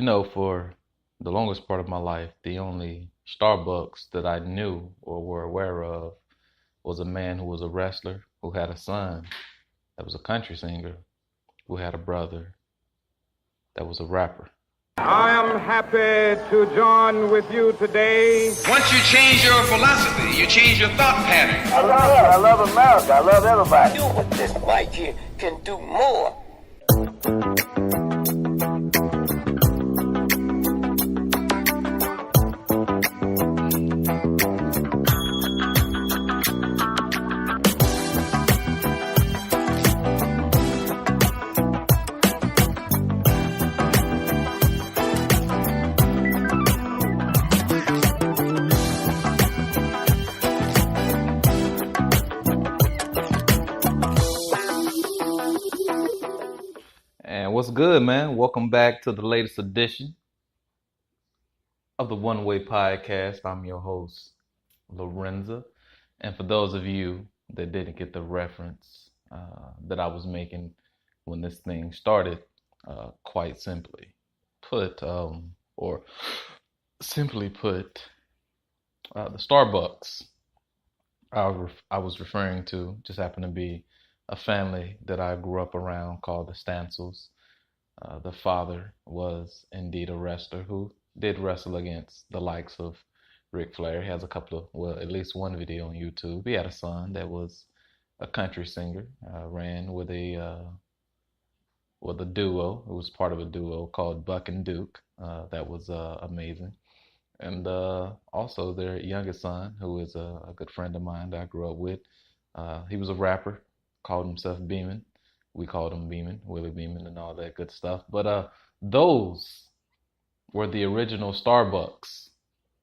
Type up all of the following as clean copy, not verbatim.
For the longest part of my life, the only Starbucks that I knew or were aware of was a man who was a wrestler, who had a son that was a country singer, who had a brother that was a rapper. I am happy to join with you today. Once you change your philosophy, you change your thought pattern. I love America. I love everybody. Do what this white here can do more. And what's good, man? Welcome back to the latest edition of the One Way Podcast. I'm your host, Lorenza. And for those of you that didn't get the reference that I was making when this thing started, quite simply put, the Starbucks I was referring to just happened to be a family that I grew up around called the Stancils. The father was indeed a wrestler who did wrestle against the likes of Ric Flair. He has at least one video on YouTube. He had a son that was a country singer, ran with a duo. It was part of a duo called Buck and Duke. That was amazing. And also their youngest son, who is a good friend of mine that I grew up with. He was a rapper, called himself Beeman. We called him Beeman, Willie Beeman, and all that good stuff. But those were the original Starbucks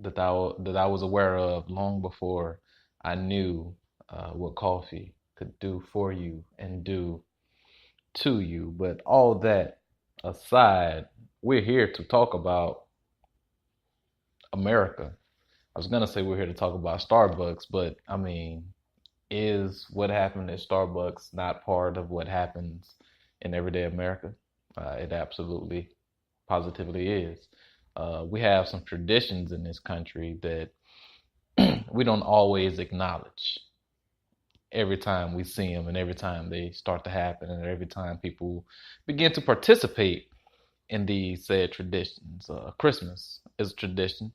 that I was aware of long before I knew what coffee could do for you and do to you. But all that aside, we're here to talk about America. I was gonna say we're here to talk about Starbucks, but I mean, is what happened at Starbucks not part of what happens in everyday America? It absolutely, positively is. We have some traditions in this country that we don't always acknowledge every time we see them and every time they start to happen and every time people begin to participate in these said traditions. Christmas is a tradition.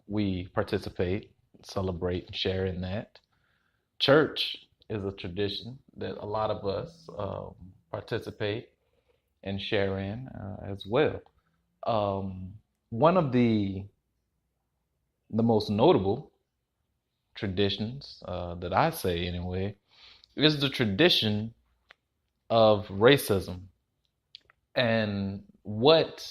We participate, celebrate, and share in that. Church is a tradition that a lot of us participate and share in as well. One of the most notable traditions that I say anyway is the tradition of racism and what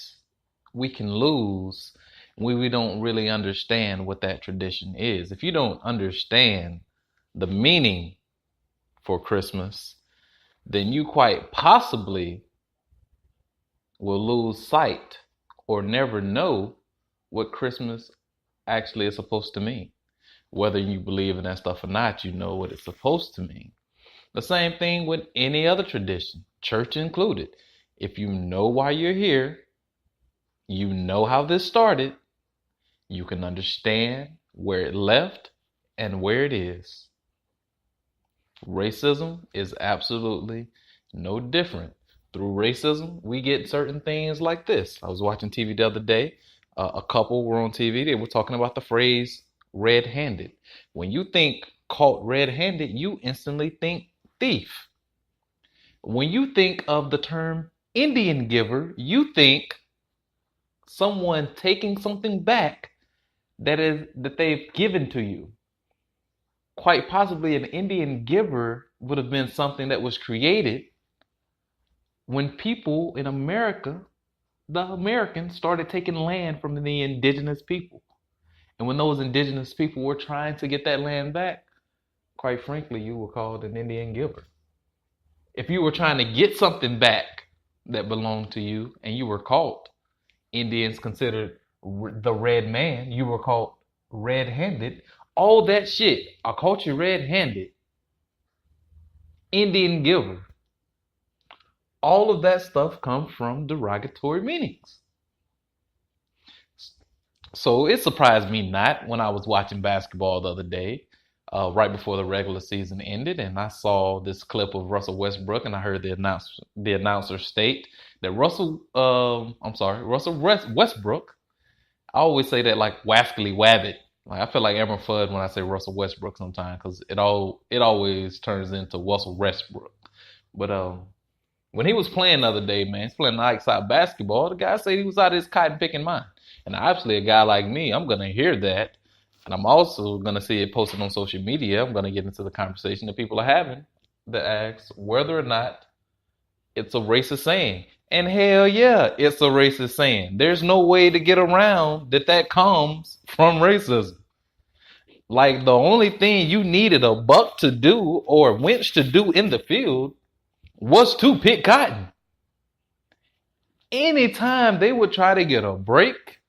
we can lose when we don't really understand what that tradition is. If you don't understand the meaning for Christmas, then you quite possibly will lose sight or never know what Christmas actually is supposed to mean. Whether you believe in that stuff or not, you know what it's supposed to mean. The same thing with any other tradition, church included. If you know why you're here, you know how this started, you can understand where it left and where it is. Racism is absolutely no different. Through racism, we get certain things like this. I was watching TV the other day. A couple were on TV. They were talking about the phrase red-handed. When you think caught red-handed, you instantly think thief. When you think of the term Indian giver, you think someone taking something back that they've given to you. Quite possibly an Indian giver would have been something that was created when people in America, the Americans, started taking land from the indigenous people. And when those indigenous people were trying to get that land back, quite frankly, you were called an Indian giver. If you were trying to get something back that belonged to you and you were caught, Indians considered the red man, you were called red-handed. All that shit, I caught you red-handed. Indian giver. All of that stuff comes from derogatory meanings. So it surprised me not when I was watching basketball the other day, right before the regular season ended, and I saw this clip of Russell Westbrook, and I heard the announcer state that Russell Westbrook. I always say that like Wascally Wabbit. Like I feel like Elmer Fudd when I say Russell Westbrook sometimes because it always turns into Russell Westbrook. But when he was playing the other day, man, he's playing outside basketball. The guy said he was out of his cotton picking mind. And obviously, a guy like me, I'm gonna hear that, and I'm also gonna see it posted on social media. I'm gonna get into the conversation that people are having that asks whether or not it's a racist saying. And hell yeah, it's a racist saying. There's no way to get around that comes from racism. Like the only thing you needed a buck to do or a winch to do in the field was to pick cotton. Anytime they would try to get a break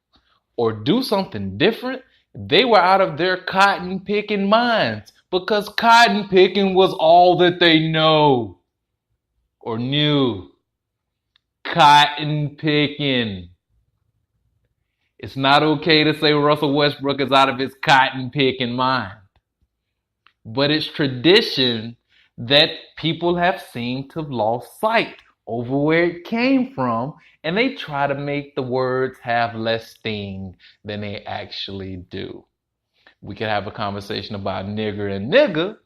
or do something different, they were out of their cotton picking minds because cotton picking was all that they know or knew. Cotton picking. It's not okay to say Russell Westbrook is out of his cotton picking mind. But it's tradition that people have seemed to have lost sight over where it came from, and they try to make the words have less sting than they actually do. We could have a conversation about nigger and nigga,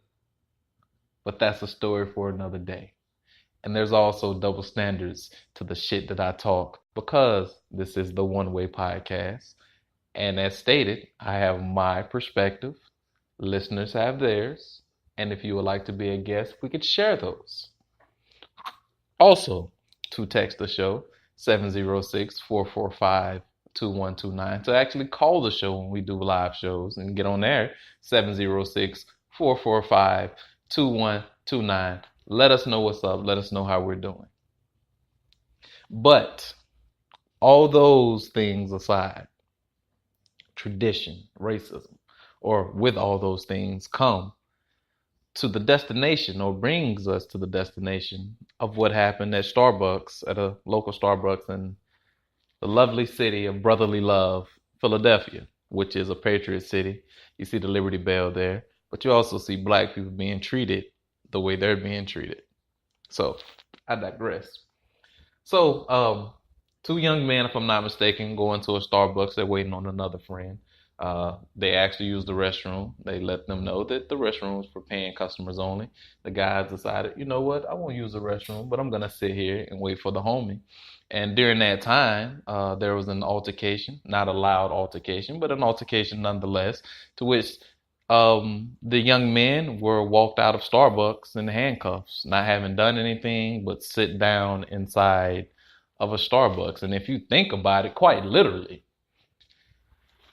but that's a story for another day. And there's also double standards to the shit that I talk because this is the One Way podcast. And as stated, I have my perspective, listeners have theirs, and if you would like to be a guest, we could share those. Also, to text the show, 706-445-2129. To actually call the show when we do live shows and get on there, 706-445-2129. Let us know what's up. Let us know how we're doing. But all those things aside, tradition, racism, or with all those things come to the destination or brings us to the destination of what happened at Starbucks, at a local Starbucks in the lovely city of brotherly love, Philadelphia, which is a patriot city. You see the Liberty Bell there, but you also see black people being treated the way they're being treated. So I digress. So two young men, if I'm not mistaken, go into a Starbucks. They're waiting on another friend. They actually use the restroom. They let them know that the restroom is for paying customers only. The guys decided, you know what, I won't use the restroom, but I'm going to sit here and wait for the homie. And during that time, there was an altercation, not a loud altercation, but an altercation nonetheless, to which the young men were walked out of Starbucks in handcuffs, not having done anything but sit down inside of a Starbucks. And if you think about it, quite literally,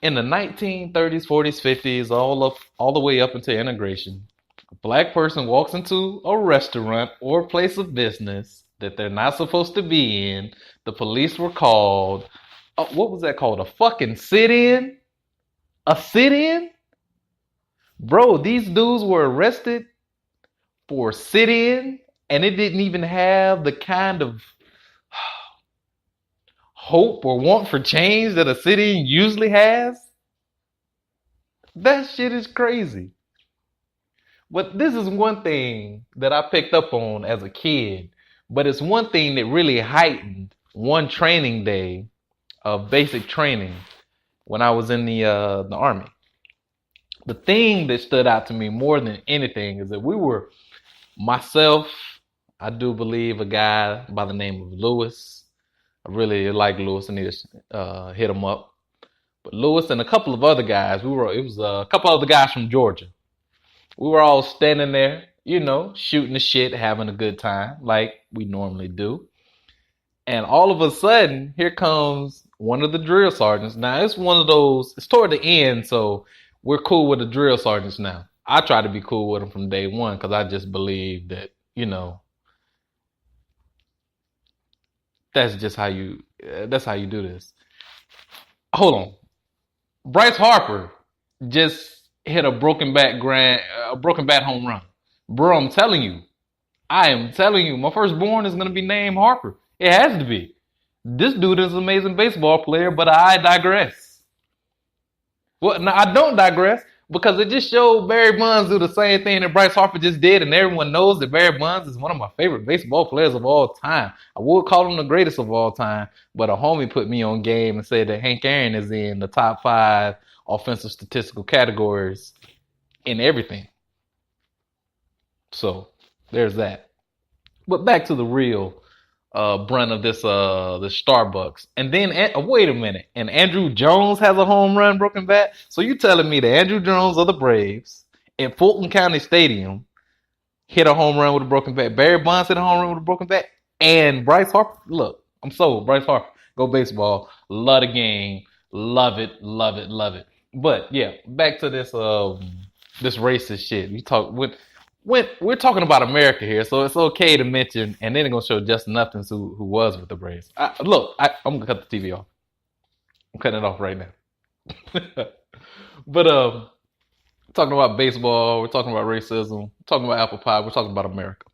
in the 1930s, 40s, 50s, all the way up into integration, a black person walks into a restaurant or place of business that they're not supposed to be in. The police were called. What was that called? A fucking sit-in? A sit-in? Bro, these dudes were arrested for sit-in, and it didn't even have the kind of hope or want for change that a sit-in usually has. That shit is crazy. But this is one thing that I picked up on as a kid, but it's one thing that really heightened one training day of basic training when I was in the Army. The thing that stood out to me more than anything is that we were, myself, I do believe a guy by the name of Lewis. I really like Lewis. I need to hit him up. But Lewis and a couple of other guys, it was a couple other guys from Georgia. We were all standing there, you know, shooting the shit, having a good time like we normally do. And all of a sudden, here comes one of the drill sergeants. Now, it's one of those, it's toward the end, so we're cool with the drill sergeants now. I try to be cool with them from day one because I just believe that, you know, that's how you do this. Hold on. Bryce Harper just hit a broken bat home run. Bro, I'm telling you, I am telling you, my firstborn is going to be named Harper. It has to be. This dude is an amazing baseball player, but I digress. Well, no, I don't digress because it just showed Barry Bonds do the same thing that Bryce Harper just did, and everyone knows that Barry Bonds is one of my favorite baseball players of all time. I would call him the greatest of all time, but a homie put me on game and said that Hank Aaron is in the top 5 offensive statistical categories in everything. So there's that. But back to the real brunt of this Starbucks. And then wait a minute. And Andrew Jones has a home run broken bat. So you telling me that Andrew Jones of the Braves at Fulton County Stadium hit a home run with a broken bat. Barry Bonds hit a home run with a broken bat. And Bryce Harper, look, I'm sold. Bryce Harper, go baseball. Love the game. Love it, love it, love it. But yeah, back to this this racist shit. You talk when we're talking about America here, so it's okay to mention, and then they're gonna show Justin Upton who was with the Braves. I'm gonna cut the TV off. I'm cutting it off right now. But talking about baseball, we're talking about racism, we're talking about apple pie, we're talking about America.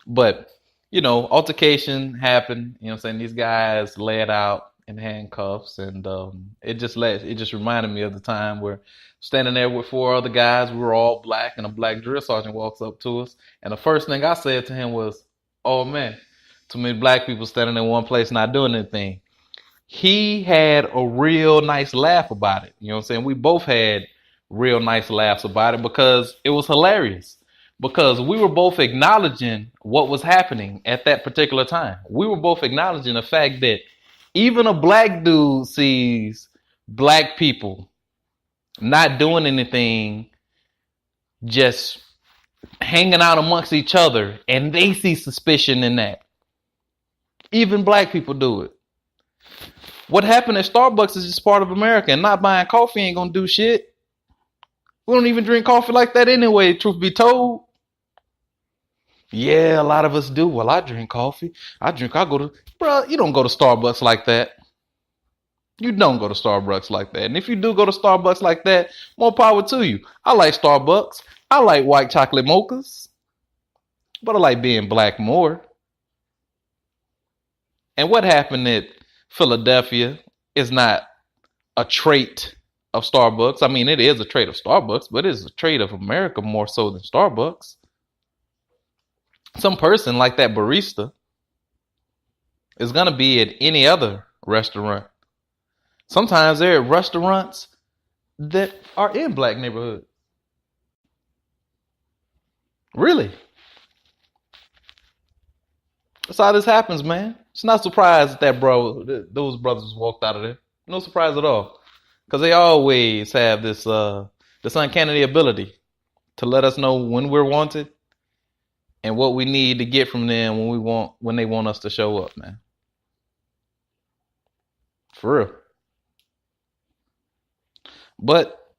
But altercation happened. You know what I'm saying? These guys laid out in handcuffs, and it just reminded me of the time where standing there with 4 other guys. We were all black, and a black drill sergeant walks up to us, and the first thing I said to him was, "Oh man, too many black people standing in one place not doing anything." He had a real nice laugh about it. You know what I'm saying? We both had real nice laughs about it because it was hilarious. Because we were both acknowledging what was happening at that particular time. We were both acknowledging the fact that even a black dude sees black people not doing anything, just hanging out amongst each other, and they see suspicion in that. Even black people do it. What happened at Starbucks is just part of America, and not buying coffee ain't gonna do shit. We don't even drink coffee like that anyway, truth be told. Yeah, a lot of us do. Well, I drink coffee. Bro, you don't go to Starbucks like that. You don't go to Starbucks like that. And if you do go to Starbucks like that, more power to you. I like Starbucks. I like white chocolate mochas. But I like being black more. And what happened at Philadelphia is not a trait of Starbucks. I mean, it is a trait of Starbucks, but it is a trait of America more so than Starbucks. Some person like that barista is going to be at any other restaurant. Sometimes they're at restaurants that are in black neighborhoods. Really. That's how this happens, man. It's not surprised that those brothers walked out of there. No surprise at all. Because they always have this uncanny ability to let us know when we're wanted and what we need to get from them when they want us to show up, man. For real. But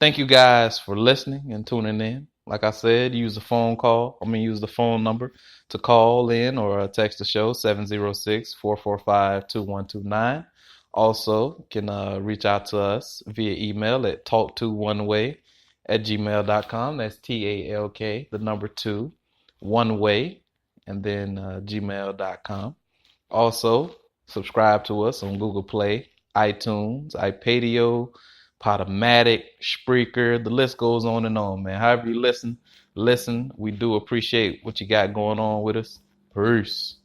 thank you guys for listening and tuning in. Like I said, use the phone number to call in or text the show, 706-445-2129. Also, you can reach out to us via email at talk2oneway@gmail.com. That's TALK, the number 2, one way, and then gmail.com. Also, subscribe to us on Google Play, iTunes, iPadio, Podomatic, Spreaker. The list goes on and on, man. However you listen. We do appreciate what you got going on with us. Peace.